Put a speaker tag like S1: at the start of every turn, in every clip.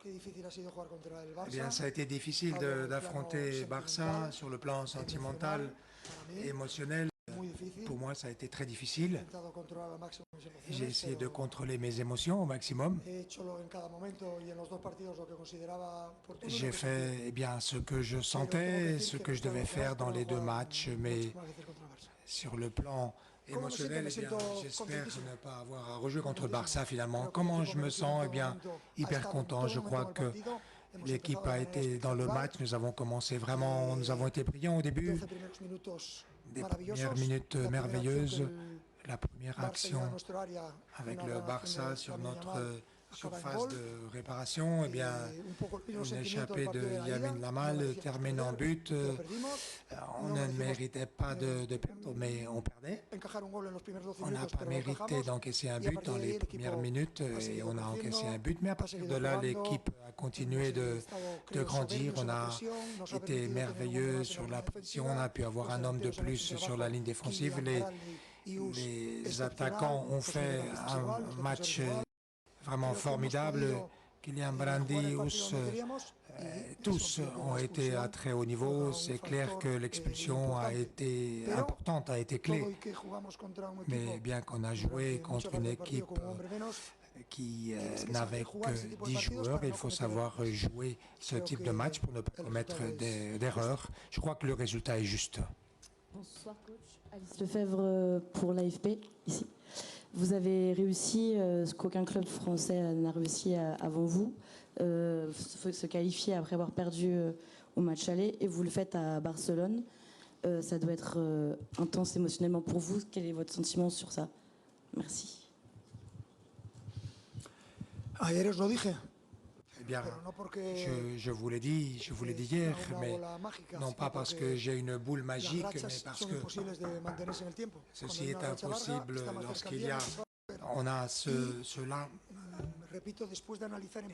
S1: Eh bien, ça a été difficile d'affronter Barça sur le plan sentimental et émotionnel. Pour moi, ça a été très difficile. J'ai essayé de contrôler mes émotions au maximum. J'ai fait ce que je sentais, ce que je devais faire dans les deux matchs, mais sur le plan émotionnel, j'espère ne pas avoir à rejouer contre Barça finalement. Comment je me sens? Hyper content. Je crois que l'équipe a été dans le match. Nous avons commencé vraiment, nous avons été brillants au début. Des premières minutes merveilleuses. La première action avec le Barça sur notre surface de réparation, une échappée de Lamine Yamal termine en but. On ne méritait pas de perdre, mais on perdait. On n'a pas mérité d'encaisser un but dans les premières minutes et on a encaissé un but. Mais à partir de là, l'équipe a continué de grandir. On a été merveilleux sur la pression. On a pu avoir un homme de plus sur la ligne défensive. Les attaquants ont fait un match vraiment formidable. Kylian Brandi, tous ont été à très haut niveau. C'est clair que l'expulsion a été importante, a été clé. Mais bien qu'on a joué contre une équipe qui n'avait que 10 joueurs, il faut savoir jouer ce type de match pour ne pas commettre d'erreurs. Je crois que le résultat est juste.
S2: Bonsoir coach, Alice Lefebvre pour l'AFP, ici. Vous avez réussi ce qu'aucun club français n'a réussi avant vous, se qualifier après avoir perdu au match aller, et vous le faites à Barcelone. Ça doit être intense émotionnellement pour vous. Quel est votre sentiment sur ça? Merci.
S3: Ayer os lo dije.
S1: Je vous l'ai dit, hier, mais non pas parce que j'ai une boule magique, mais parce que ceci est impossible on a cela.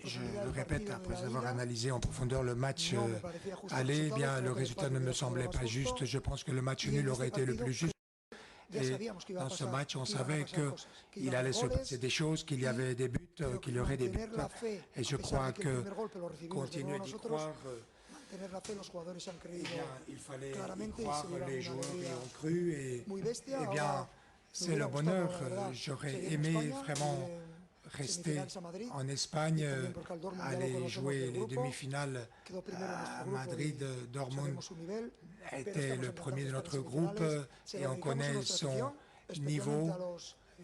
S1: Je le répète, après avoir analysé en profondeur le match aller, le résultat ne me semblait pas juste. Je pense que le match nul aurait été le plus juste. Et dans ce match, on savait qu'il allait se passer des choses, qu'il y avait des buts, qu'il y aurait des buts. Et je crois que continuer d'y croire, il fallait y croire, les joueurs y ont cru. Et c'est le bonheur. J'aurais aimé vraiment rester en Espagne, aller jouer les demi-finales à Madrid. Dortmund était le premier de notre groupe et on connaît son niveau.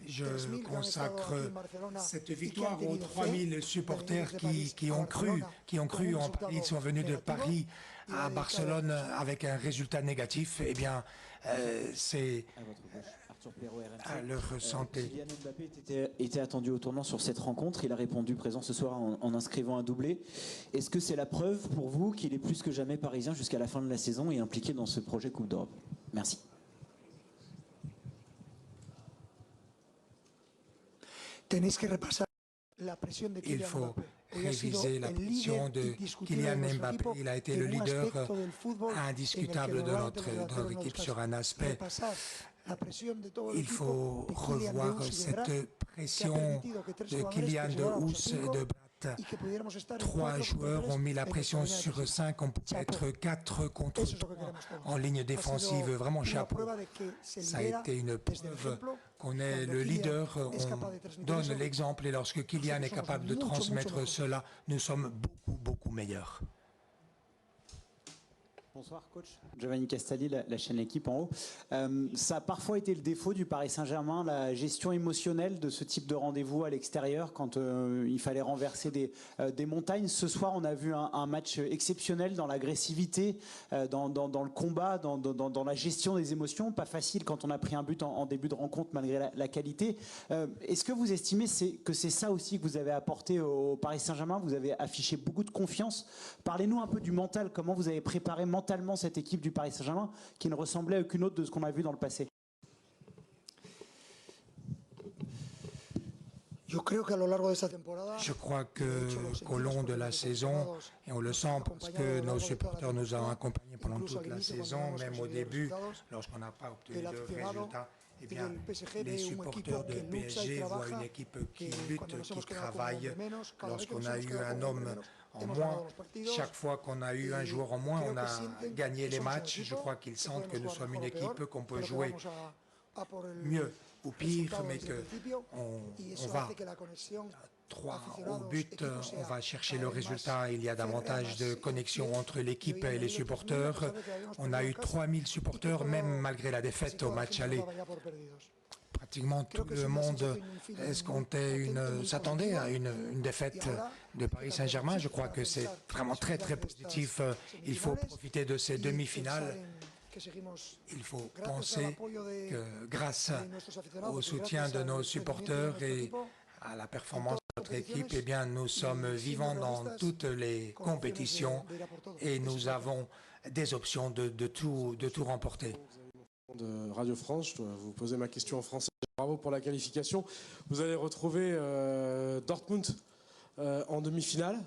S1: Je consacre cette victoire aux 3000 supporters qui ont cru en Paris. Ils sont venus de Paris à Barcelone avec un résultat négatif. C'est à leur santé.
S4: Kylian Mbappé était attendu au tournant sur cette rencontre. Il a répondu présent ce soir en inscrivant un doublé. Est-ce que c'est la preuve pour vous qu'il est plus que jamais parisien jusqu'à la fin de la saison et impliqué dans ce projet Coupe d'Europe? Merci.
S1: Il faut réviser la pression de Kylian Mbappé. Il a été le leader indiscutable de notre équipe sur un aspect. Il faut revoir cette pression de Kylian, de Houss et de Brat. 3 joueurs ont mis la pression sur 5. On peut être 4 contre 3 en ligne défensive. Vraiment chapeau. Ça a été une preuve qu'on est le leader. On donne l'exemple et lorsque Kylian est capable de transmettre cela, nous sommes beaucoup meilleurs.
S4: Bonsoir coach, Giovanni Castaldi, la chaîne Équipe en haut. Ça a parfois été le défaut du Paris Saint-Germain, la gestion émotionnelle de ce type de rendez-vous à l'extérieur quand il fallait renverser des montagnes. Ce soir, on a vu un match exceptionnel dans l'agressivité, dans le combat, dans la gestion des émotions. Pas facile quand on a pris un but en début de rencontre malgré la qualité. Est-ce que vous estimez que c'est ça aussi que vous avez apporté au Paris Saint-Germain? Vous avez affiché beaucoup de confiance. Parlez-nous un peu du mental, comment vous avez préparé mentalement cette équipe du Paris Saint-Germain qui ne ressemblait à aucune autre de ce qu'on a vu dans le passé.
S1: Je crois qu'au long de la saison, et on le sent parce que nos supporters nous ont accompagnés pendant toute la saison, même au début, lorsqu'on n'a pas obtenu de résultats, eh bien, les supporters de PSG voient une équipe qui lutte, qui travaille. Lorsqu'on a eu un homme en moins, chaque fois qu'on a eu un joueur en moins, on a gagné les matchs. Je crois qu'ils sentent que nous sommes une équipe, qu'on peut jouer mieux ou pire, mais qu'on va 3 au but, on va chercher le résultat. Il y a davantage de connexion entre l'équipe et les supporters. On a eu 3000 supporters, même malgré la défaite au match aller. Pratiquement tout le monde s'attendait à une défaite de Paris Saint-Germain. Je crois que c'est vraiment très très positif. Il faut profiter de ces demi-finales. Il faut penser que grâce au soutien de nos supporters et à la performance de notre équipe, eh bien, nous sommes vivants dans toutes les compétitions et nous avons des options de tout remporter.
S3: De Radio France, je dois vous poser ma question en français. Bravo pour la qualification. Vous allez retrouver Dortmund en demi-finale.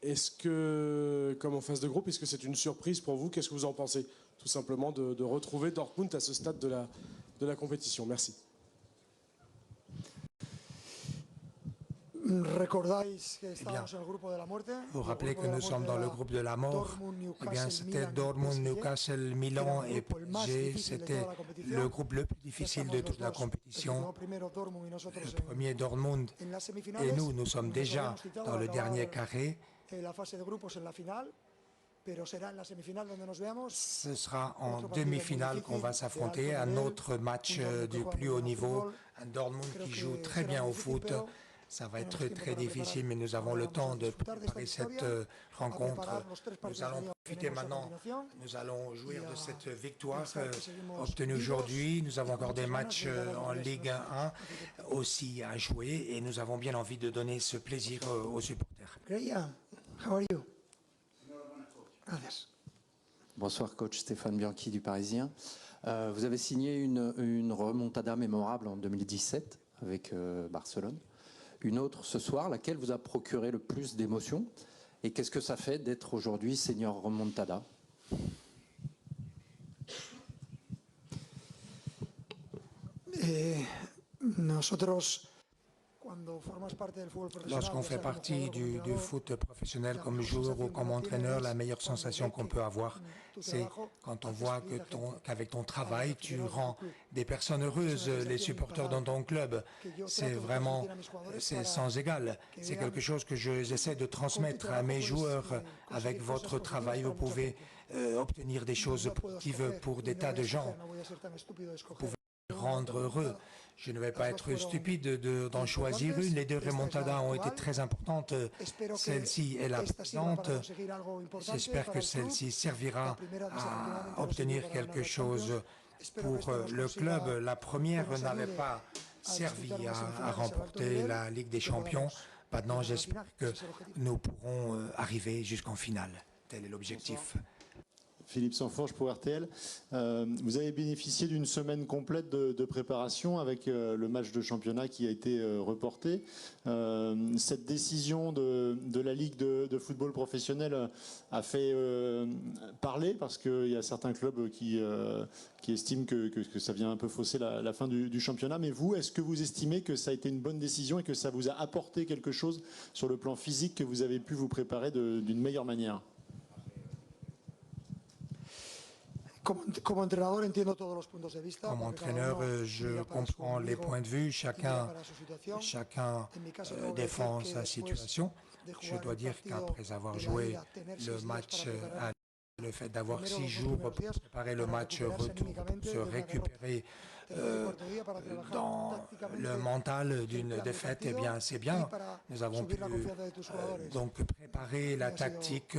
S3: Est-ce que, comme en phase de groupe, est-ce que c'est une surprise pour vous? Qu'est-ce que vous en pensez, tout simplement, de retrouver Dortmund à ce stade de la compétition? Merci.
S1: Eh bien, vous rappelez que nous sommes dans le groupe de la mort. Eh bien, c'était Dortmund, Newcastle, Milan et PSG. C'était le groupe le plus difficile de toute la compétition. Le premier Dortmund et nous sommes déjà dans le dernier carré. Ce sera en demi-finale qu'on va s'affronter, un autre match du plus haut niveau, un Dortmund qui joue très bien au foot. Ça va être très difficile, mais nous avons le temps de préparer cette rencontre. Nous allons profiter maintenant, nous allons jouir de cette victoire obtenue aujourd'hui. Nous avons encore des matchs en Ligue 1 aussi à jouer et nous avons bien envie de donner ce plaisir aux supporters.
S5: Bonsoir coach, Stéphane Bianchi du Parisien. Vous avez signé une remontada mémorable en 2017 avec Barcelone. Une autre ce soir, laquelle vous a procuré le plus d'émotions? Et qu'est-ce que ça fait d'être aujourd'hui senior remontada?
S1: Lorsqu'on fait partie du foot professionnel comme joueur ou comme entraîneur, la meilleure sensation qu'on peut avoir, c'est quand on voit qu'avec ton travail, tu rends des personnes heureuses, les supporters dans ton club. C'est vraiment, c'est sans égal. C'est quelque chose que j'essaie de transmettre à mes joueurs. Avec votre travail, vous pouvez obtenir des choses positives pour des tas de gens. Vous pouvez rendre heureux. Je ne vais pas être stupide d'en choisir une. Les deux remontadas ont été très importantes. Celle-ci est la présente. J'espère que celle-ci servira à obtenir quelque chose pour le club. La première n'avait pas servi à remporter la Ligue des Champions. Maintenant, j'espère que nous pourrons arriver jusqu'en finale. Tel est l'objectif.
S6: Philippe Sanforge pour RTL. Vous avez bénéficié d'une semaine complète de préparation avec le match de championnat qui a été reporté. Cette décision de la Ligue de football professionnel a fait parler parce qu'il y a certains clubs qui estiment que ça vient un peu fausser la fin du championnat. Mais vous, est-ce que vous estimez que ça a été une bonne décision et que ça vous a apporté quelque chose sur le plan physique, que vous avez pu vous préparer d'une meilleure manière?
S1: Comme entraîneur, je comprends les points de vue. Chacun défend sa situation. Je dois dire qu'après avoir joué le match, le fait d'avoir 6 jours pour préparer le match retour, pour se récupérer dans le mental d'une défaite, eh bien, c'est bien. Nous avons pu donc préparer la tactique,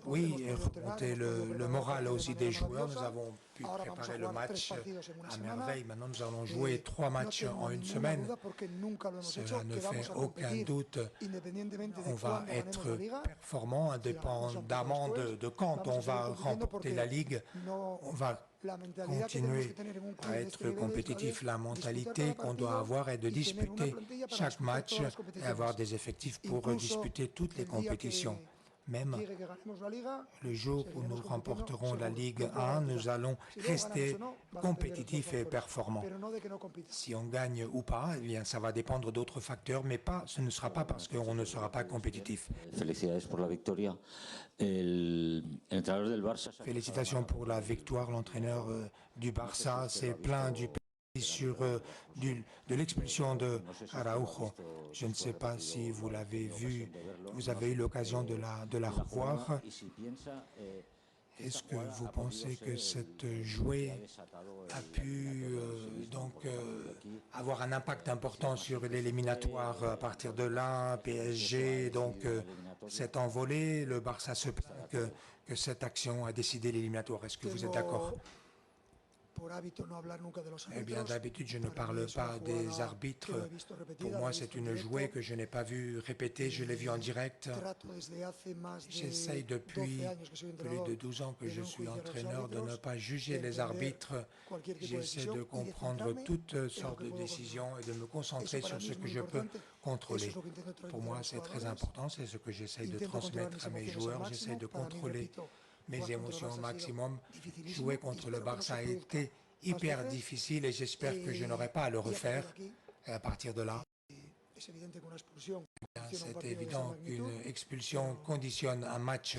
S1: oui, et remonter le moral aussi des joueurs. Nous avons pu préparer le match à merveille. Maintenant, nous allons jouer 3 matchs en une semaine. Cela ne fait aucun doute. On va être performant, indépendamment de quand on va remporter la Ligue. On va continuer à être compétitif. La mentalité qu'on doit avoir est de disputer chaque match et avoir des effectifs pour disputer toutes les compétitions. Même le jour où nous remporterons la Ligue 1, nous allons rester compétitifs et performants. Si on gagne ou pas, eh bien, ça va dépendre d'autres facteurs, mais ce ne sera pas parce qu'on ne sera pas compétitif.
S7: Félicitations pour la victoire.
S1: Félicitations pour la victoire. L'entraîneur du Barça s'est plaint du sur de l'expulsion de Araujo. Je ne sais pas si vous l'avez vu, vous avez eu l'occasion de la revoir. Est-ce que vous pensez que cette jouée a pu avoir un impact important sur l'éliminatoire à partir de là, PSG s'est envolé, le Barça se plaint que cette action a décidé l'éliminatoire. Est-ce que vous êtes d'accord? Eh bien, d'habitude, je ne parle pas des arbitres. Pour moi, c'est une jouée que je n'ai pas vue répéter. Je l'ai vue en direct. J'essaye depuis plus de 12 ans que je suis entraîneur de ne pas juger les arbitres. J'essaie de comprendre toutes sortes de décisions et de me concentrer sur ce que je peux contrôler. Pour moi, c'est très important. C'est ce que j'essaye de transmettre à mes joueurs. J'essaie de contrôler mes émotions au maximum. Jouer contre le Barça a été hyper difficile et j'espère que je n'aurai pas à le refaire. Et à partir de là, c'est évident qu'une expulsion conditionne un match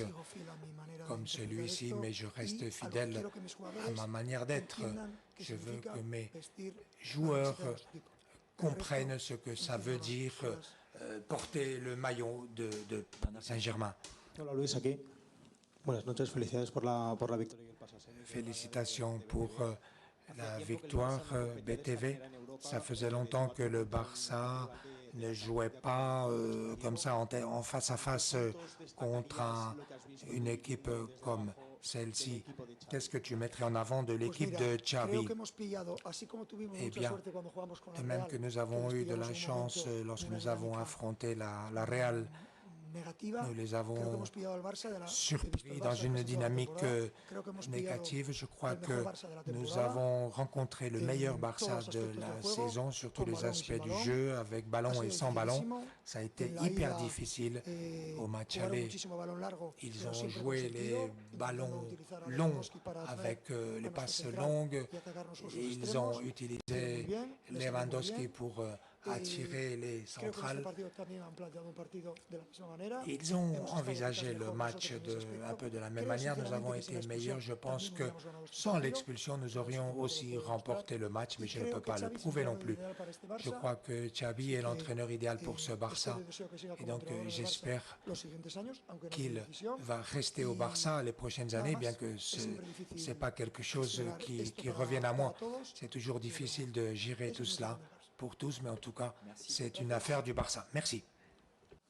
S1: comme celui-ci, mais je reste fidèle à ma manière d'être. Je veux que mes joueurs comprennent ce que ça veut dire porter le maillot de Saint-Germain.
S8: Buenas noches, felicidades por la victoria.
S1: Félicitations pour la victoire BTV. Ça faisait longtemps que le Barça ne jouait pas comme ça en face à face contre une équipe comme celle-ci. Qu'est-ce que tu mettrais en avant de l'équipe de Xavi? Eh bien, de même que nous avons eu de la chance lorsque nous avons affronté la Real, nous les avons surpris dans une dynamique négative. Je crois que nous avons rencontré le meilleur Barça de la saison sur tous les aspects du jeu, avec ballon et sans ballon. Ça a été hyper difficile au match aller. Ils ont joué les ballons longs avec les passes longues. Ils ont utilisé Lewandowski pour attirer les centrales. Ils ont envisagé le match un peu de la même manière. Nous avons été meilleurs. Je pense que sans l'expulsion, nous aurions aussi remporté le match, mais je ne peux pas le prouver non plus. Je crois que Xavi est l'entraîneur idéal pour ce Barça. Et donc, j'espère qu'il va rester au Barça les prochaines années, bien que ce n'est pas quelque chose qui revienne à moi. C'est toujours difficile de gérer tout cela pour tous, mais en tout cas, c'est une affaire du Barça. Merci.